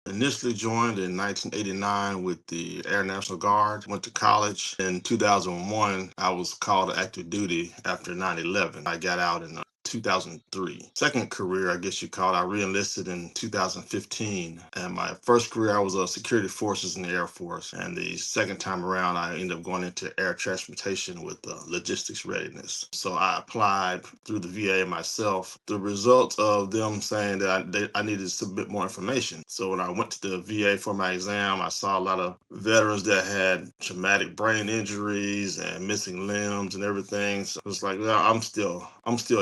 Initially joined in 1989 with the Air National Guard, went to college. In 2001, I was called to active duty after 9/11. I got out in 2003. Second career, I guess you call it, I re-enlisted in 2015. And my first career, I was a security forces in the Air Force. And the second time around, I ended up going into air transportation with logistics readiness. So I applied through the VA myself. The result of them saying that I needed to submit more information. So when I went to the VA for my exam, I saw a lot of veterans that had traumatic brain injuries and missing limbs and everything. So it was like, well, I'm still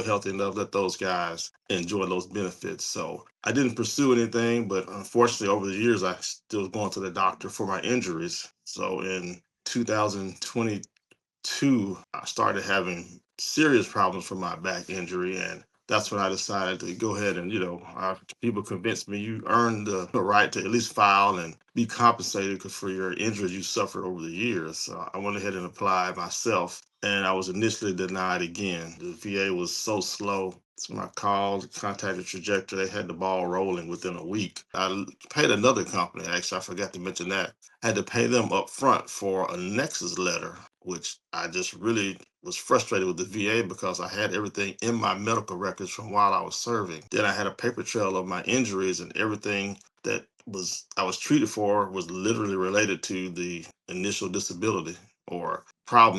healthy enough. Let those guys enjoy those benefits. So I didn't pursue anything, but unfortunately, over the years, I still was going to the doctor for my injuries. So in 2022, I started having serious problems from my back injury, and that's when I decided to go ahead and, people convinced me you earned the right to at least file and be compensated for your injuries you suffered over the years. So I went ahead and applied myself, and I was initially denied again. The VA was so slow. So when I called, contacted Trajector, they had the ball rolling within a week. I paid another company, actually, I forgot to mention that. I had to pay them up front for a Nexus letter, which I just really was frustrated with the VA because I had everything in my medical records from while I was serving. Then I had a paper trail of my injuries, and everything that was I was treated for was literally related to the initial disability or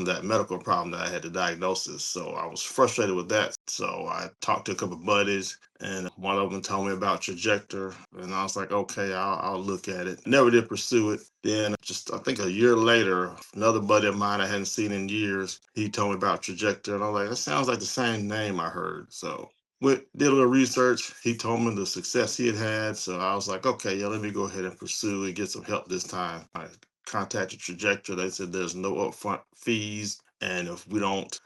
that medical problem that I had, the diagnosis. So I was frustrated with that. So I talked to a couple of buddies, and one of them told me about Trajector, and I was like, okay, I'll look at it. Never did pursue it. Then just I think a year later, another buddy of mine I hadn't seen in years, he told me about Trajector, and I was like, that sounds like the same name I heard. So did a little research. He told me the success he had had. So I was like, okay, yeah, let me go ahead and pursue and get some help this time. I contacted Trajector. They said there's no upfront fees. And if we don't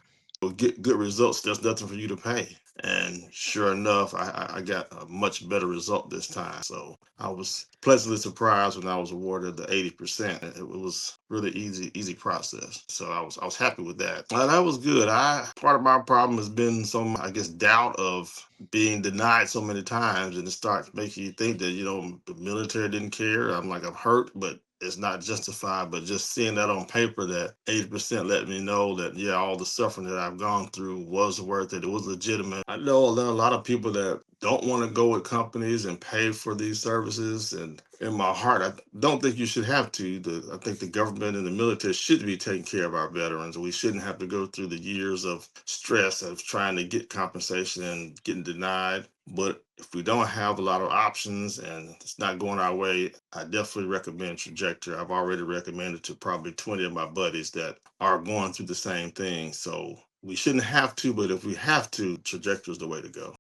get good results, there's nothing for you to pay. And sure enough, I got a much better result this time. So I was pleasantly surprised when I was awarded the 80%. It was really easy process. So I was happy with that. That was good. Part of my problem has been some, I guess, doubt of being denied so many times, and it starts making you think that the military didn't care. I'm hurt, but it's not justified. But just seeing that on paper, that 80% let me know that, yeah, all the suffering that I've gone through was worth it. It was legitimate. I know a lot of people that don't want to go with companies and pay for these services, and in my heart, I don't think you should have to. I think the government and the military should be taking care of our veterans. We shouldn't have to go through the years of stress of trying to get compensation and getting denied. But if we don't have a lot of options and it's not going our way, I definitely recommend Trajector. I've already recommended to probably 20 of my buddies that are going through the same thing. So we shouldn't have to, but if we have to, Trajector is the way to go.